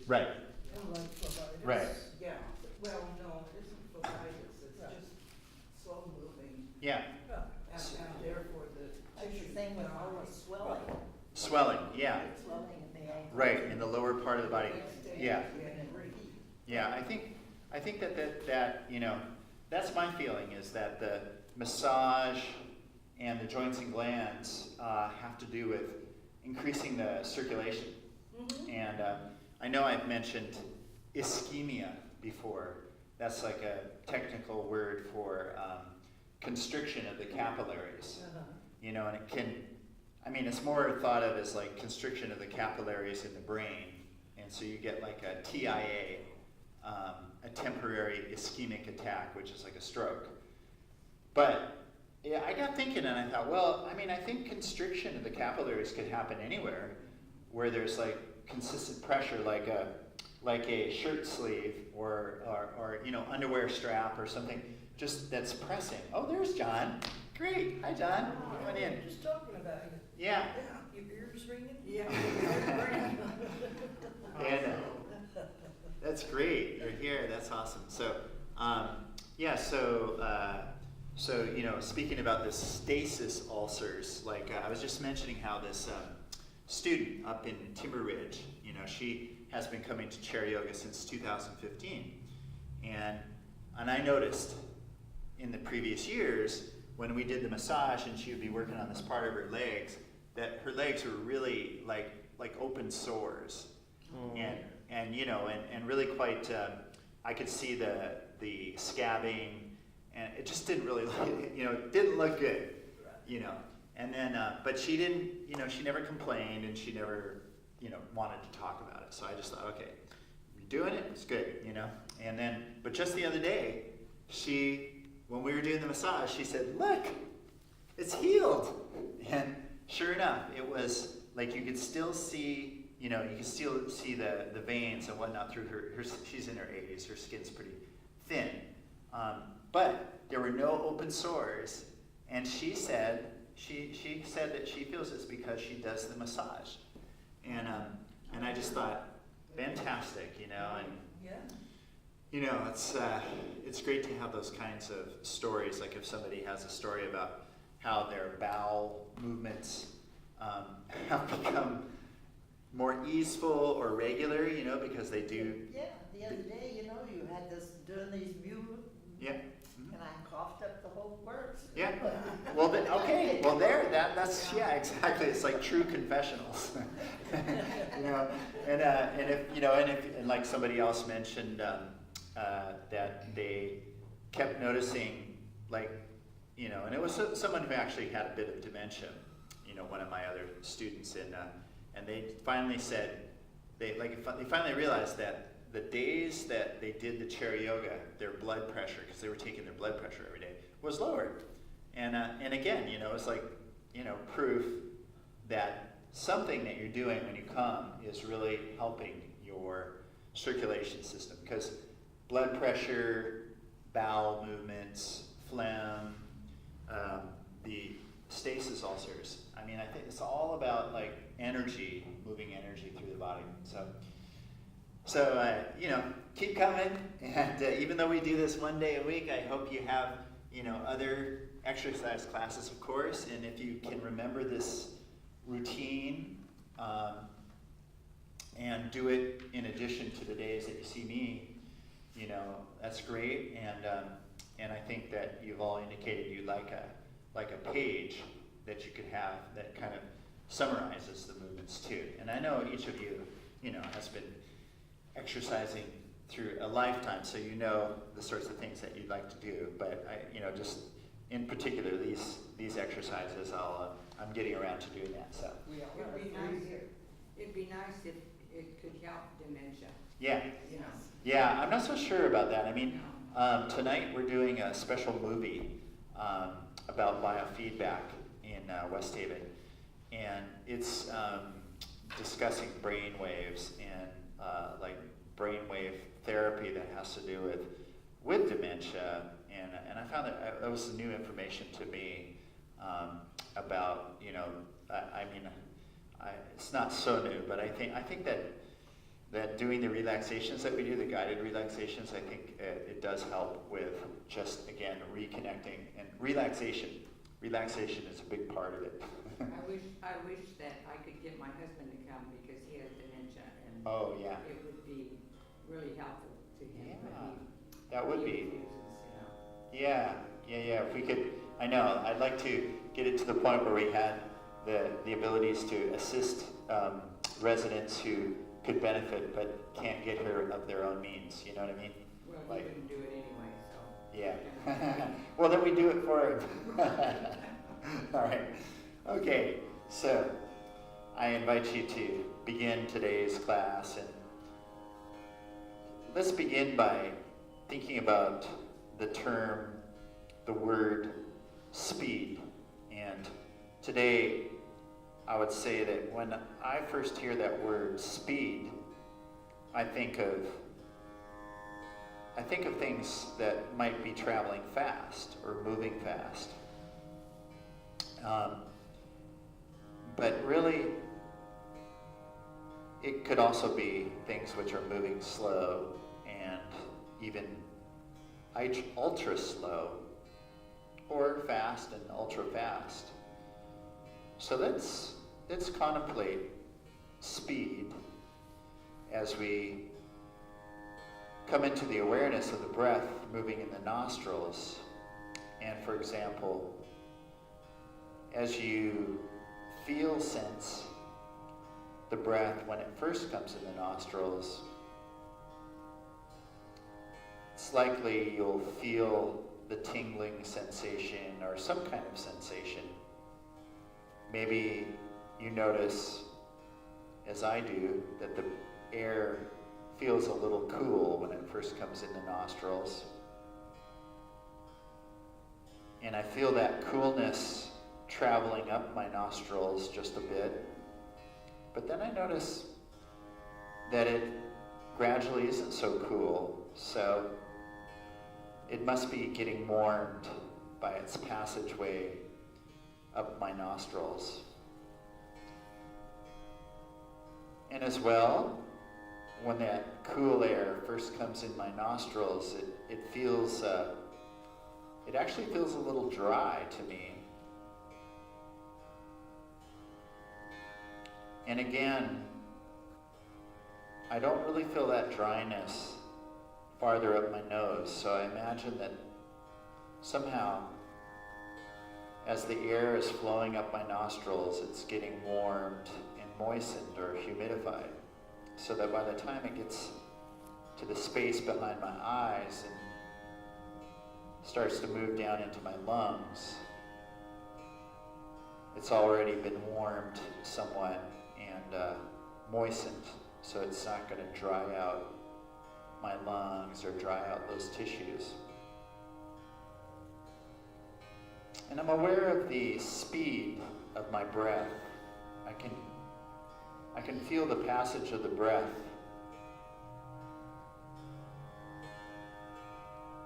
Right. Like phlebitis. Right. Yeah, well, no, it isn't phlebitis, it's just slow moving, Yeah. and therefore the That's tissue. the thing with all the swelling. Swelling. Yeah. Swelling in the ankle. Right, in the lower part of the body. Yeah. And breathe. Yeah, I think that you know, that's my feeling, is that the massage and the joints and glands have to do with increasing the circulation. Mm-hmm. And I know I've mentioned ischemia before. That's like a technical word for constriction of the capillaries. You know, and it can, I mean, it's more thought of as like constriction of the capillaries in the brain. And so you get like a TIA, a temporary ischemic attack, which is like a stroke. But yeah, I got thinking and I thought, well, I mean, I think constriction of the capillaries could happen anywhere where there's like consistent pressure, like a shirt sleeve or you know, underwear strap or something, just that's pressing. Oh, there's John. Great. Hi, John. Come on in. Just talking about you. Yeah. Your ears ringing? Yeah. And that's great. You're here. That's awesome. So, yeah. So you know, speaking about the stasis ulcers, like I was just mentioning how this student up in Timber Ridge, you know, she has been coming to chair yoga since 2015, and I noticed in the previous years when we did the massage and she would be working on this part of her legs, that her legs were really like open sores. And you know, and really quite, I could see the scabbing, and it just didn't really look, you know, it didn't look good, you know. And then, but she didn't, you know, she never complained, and she never, you know, wanted to talk about it. So I just thought, okay, you're doing it, it's good, you know. And then, but just the other day, when we were doing the massage, she said, look, it's healed. And sure enough, it was like you could still see, you know, you could still see the veins and whatnot through her, she's in her 80s, her skin's pretty thin. But there were no open sores, and she said that she feels it's because she does the massage. And I just thought, fantastic, you know, and Yeah. you know, it's great to have those kinds of stories. Like if somebody has a story about how their bowel movements have become more easeful or regular, you know, because they do. Yeah, the other day, you know, you had this doing these Yeah. Mm-hmm. and I coughed up the whole works. Yeah. Well, okay. Well, that's yeah, exactly. It's like true confessionals, you know. And if you know, and like somebody else mentioned that they kept noticing, like, you know, and it was someone who actually had a bit of dementia. You know, one of my other students, and they finally said they finally realized that the days that they did the chair yoga, their blood pressure, because they were taking their blood pressure every day, was lowered. And again, you know, it's like, you know, proof that something that you're doing when you come is really helping your circulation system. Because blood pressure, bowel movements, phlegm, the stasis ulcers, I mean, I think it's all about like energy, moving energy through the body. So you know, keep coming, and even though we do this one day a week, I hope you have, you know, other exercise classes, of course, and if you can remember this routine and do it in addition to the days that you see me, you know, that's great. And I think that you've all indicated you'd like a page that you could have that kind of summarizes the movements too. And I know each of you, you know, has been exercising through a lifetime, so you know the sorts of things that you'd like to do. But I, you know, just in particular these exercises, I'm getting around to doing that. So It'd be nice if it could help dementia. yeah, You know. yeah. I'm not so sure about that. I mean, tonight we're doing a special movie about biofeedback in West Haven, and it's discussing brain waves and like brainwave therapy that has to do with dementia, and I found that was new information to me about, you know, I mean, it's not so new, but I think that that doing the relaxations that we do, the guided relaxations, I think it does help with just, again, reconnecting and relaxation. Relaxation is a big part of it. I wish that I could get my husband to come because he has dementia and Oh, yeah. it would be really helpful to him. Yeah, But that would he be. refuses, you know. Yeah. If we could, I know, I'd like to get it to the point where we had the abilities to assist residents who could benefit but can't get here of their own means. You know what I mean? Well, he Like- wouldn't do it anyway, so. Yeah. Well, then we do it for him. All right. Okay. So I invite you to begin today's class, and let's begin by thinking about the word speed. And today, I would say that when I first hear that word speed, I think of things that might be traveling fast or moving fast. But really, it could also be things which are moving slow and even ultra slow, or fast and ultra fast. So let's contemplate speed as we come into the awareness of the breath moving in the nostrils. And for example, as you sense the breath when it first comes in the nostrils, it's likely you'll feel the tingling sensation or some kind of sensation. Maybe you notice, as I do, that the air feels a little cool when it first comes in the nostrils. And I feel that coolness traveling up my nostrils just a bit. But then I notice that it gradually isn't so cool, so it must be getting warmed by its passageway up my nostrils. And as well, when that cool air first comes in my nostrils, it actually feels a little dry to me. And again, I don't really feel that dryness farther up my nose, so I imagine that somehow, as the air is flowing up my nostrils, it's getting warmed and moistened or humidified, so that by the time it gets to the space behind my eyes and starts to move down into my lungs, it's already been warmed somewhat and moistened, so it's not going to dry out my lungs or dry out those tissues. And I'm aware of the speed of my breath. I can feel the passage of the breath.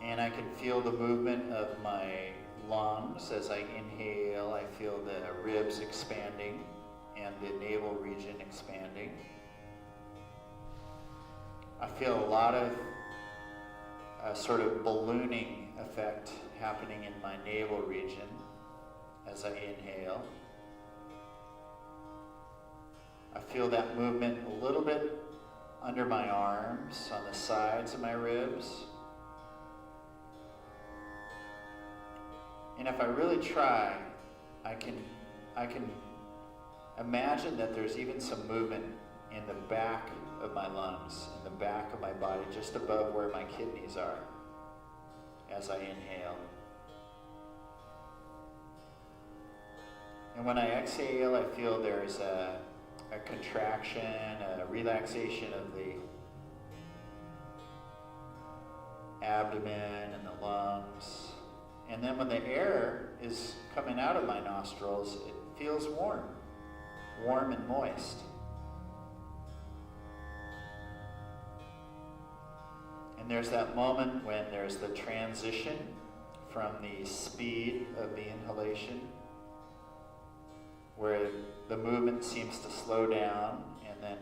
And I can feel the movement of my lungs as I inhale. I feel the ribs expanding and the navel region expanding. I feel a lot of sort of ballooning effect happening in my navel region as I inhale. I feel that movement a little bit under my arms, on the sides of my ribs. And if I really try, I can imagine that there's even some movement in the back of my lungs, in the back of my body, just above where my kidneys are, as I inhale. And when I exhale, I feel there's a contraction, a relaxation of the abdomen and the lungs. And then when the air is coming out of my nostrils, it feels warm and moist. And there's that moment when there's the transition from the speed of the inhalation, where the movement seems to slow down, and then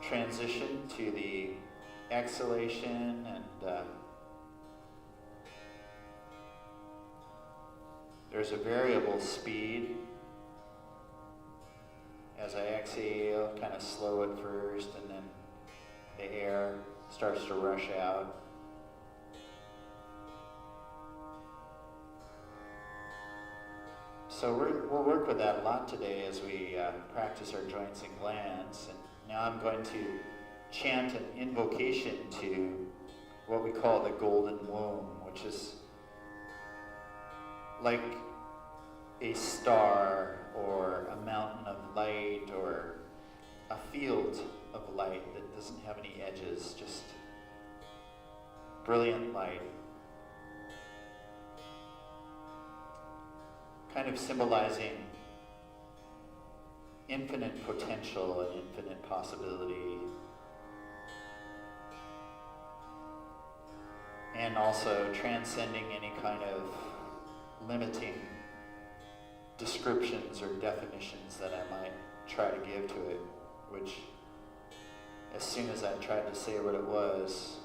transition to the exhalation, and there's a variable speed. As I exhale, kind of slow it first, and then the air starts to rush out. So we'll work with that a lot today as we practice our joints and glands. And now I'm going to chant an invocation to what we call the golden womb, which is like a star or a mountain of light or a field of light that doesn't have any edges, just brilliant light. Kind of symbolizing infinite potential and infinite possibility. And also transcending any kind of limiting descriptions or definitions that I might try to give to it, which as soon as I tried to say what it was,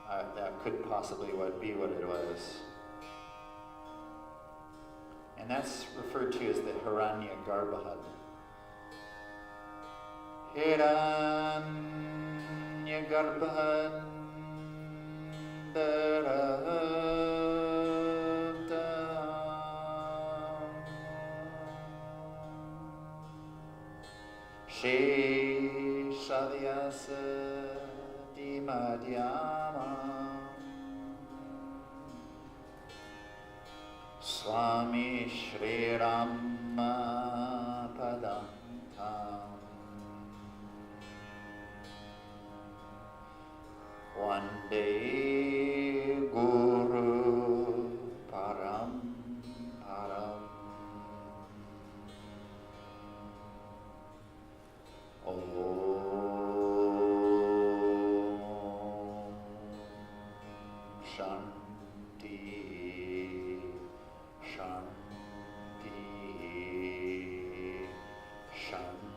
that couldn't possibly be what it was. And that's referred to as the Hiranya Garbha. Hiranya Garbha Shri Shadyasa Dimadhyama Swami Shri Rama Padantam. One day Guru Param Param. Om Shanti Shanti Shanti.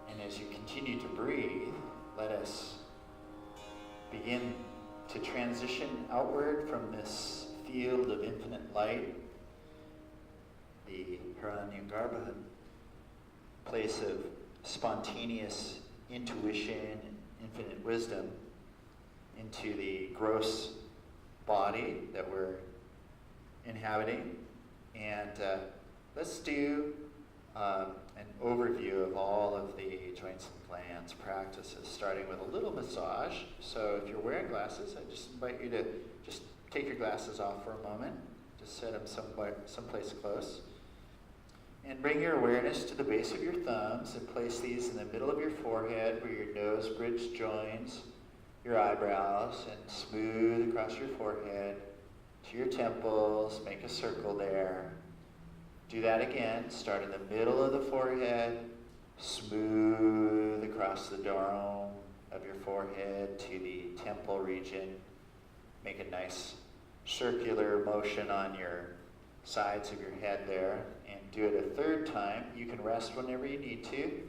And as you continue to breathe, let us begin to transition outward from this field of infinite light, the Hiranyagarbha, place of spontaneous intuition and infinite wisdom, into the gross body that we're inhabiting. And let's do an overview of all of the joints and glands practices, starting with a little massage. So if you're wearing glasses, I just invite you to just take your glasses off for a moment. Just set them someplace close. And bring your awareness to the base of your thumbs and place these in the middle of your forehead where your nose bridge joins your eyebrows, and smooth across your forehead to your temples. Make a circle there. Do that again. Start in the middle of the forehead, smooth across the dome of your forehead to the temple region. Make a nice circular motion on your sides of your head there, and do it a third time. You can rest whenever you need to.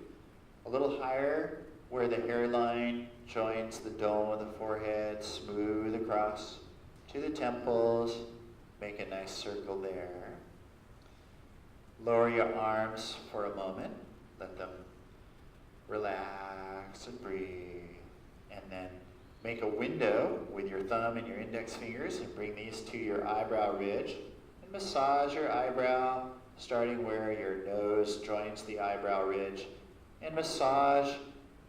A little higher where the hairline joins the dome of the forehead, smooth across to the temples. Make a nice circle there. Lower your arms for a moment. Let them relax and breathe. And then make a window with your thumb and your index fingers and bring these to your eyebrow ridge. And massage your eyebrow, starting where your nose joins the eyebrow ridge. And massage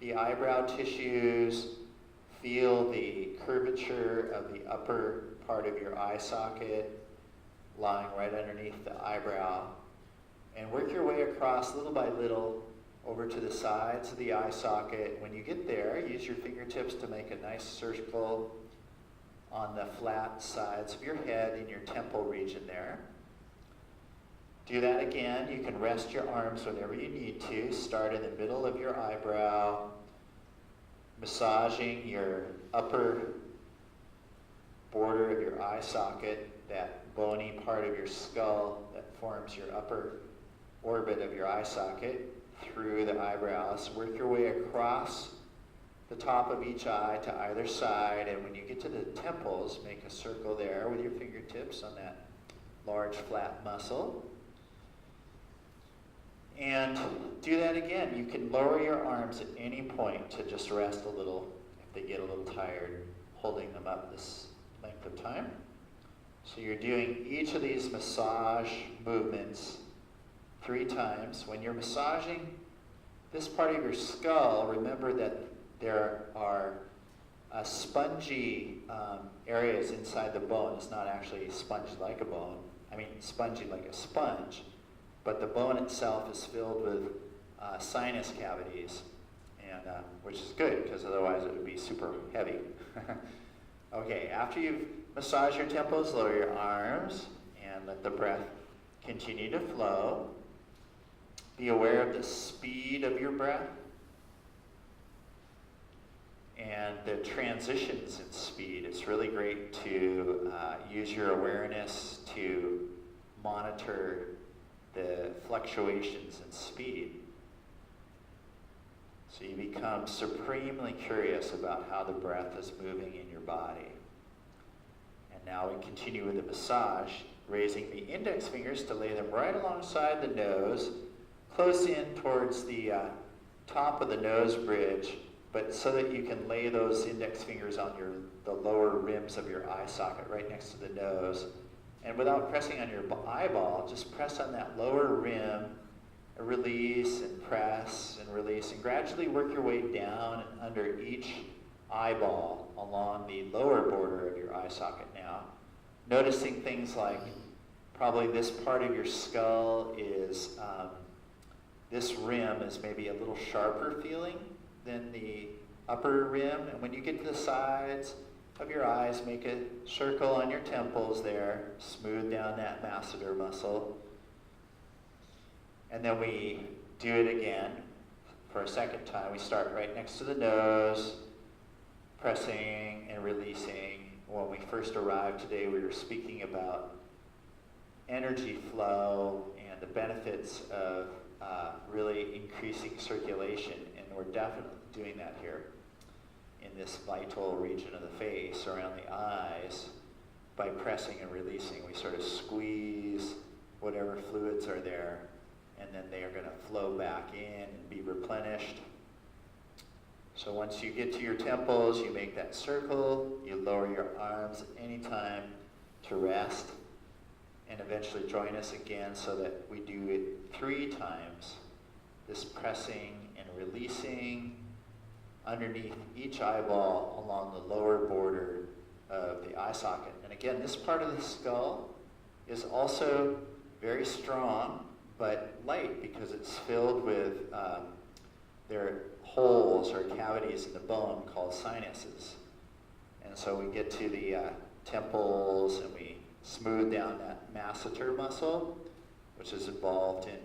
the eyebrow tissues. Feel the curvature of the upper part of your eye socket lying right underneath the eyebrow. And work your way across little by little over to the sides of the eye socket. When you get there, use your fingertips to make a nice circle on the flat sides of your head in your temple region there. Do that again. You can rest your arms whenever you need to. Start in the middle of your eyebrow, massaging your upper border of your eye socket, that bony part of your skull that forms your upper orbit of your eye socket, through the eyebrows. Work your way across the top of each eye to either side, and when you get to the temples, make a circle there with your fingertips on that large flat muscle. And do that again. You can lower your arms at any point to just rest a little if they get a little tired holding them up this length of time. So you're doing each of these massage movements 3 times. When you're massaging this part of your skull, remember that there are spongy areas inside the bone. It's not actually spongy like a bone. I mean spongy like a sponge. But the bone itself is filled with sinus cavities, and which is good, because otherwise it would be super heavy. Okay, after you've massaged your temples, lower your arms, and let the breath continue to flow. Be aware of the speed of your breath and the transitions in speed. It's really great to use your awareness to monitor the fluctuations in speed. So you become supremely curious about how the breath is moving in your body. And now we continue with the massage, raising the index fingers to lay them right alongside the nose, close in towards the top of the nose bridge, but so that you can lay those index fingers on the lower rims of your eye socket right next to the nose. And without pressing on your eyeball, just press on that lower rim, release and press and release, and gradually work your way down and under each eyeball along the lower border of your eye socket now. Noticing things like probably this part of your skull is, this rim is maybe a little sharper feeling than the upper rim. And when you get to the sides of your eyes, make a circle on your temples there, smooth down that masseter muscle. And then we do it again for a second time. We start right next to the nose, pressing and releasing. When we first arrived today, we were speaking about energy flow and the benefits of really increasing circulation, and we're definitely doing that here in this vital region of the face, around the eyes, by pressing and releasing. We sort of squeeze whatever fluids are there, and then they are going to flow back in and be replenished. So once you get to your temples, you make that circle, you lower your arms at any time to rest, and eventually join us again so that we do it 3 times, this pressing and releasing underneath each eyeball along the lower border of the eye socket. And again, this part of the skull is also very strong, but light, because it's filled with there are holes or cavities in the bone called sinuses. And so we get to the temples and we smooth down that masseter muscle, which is involved in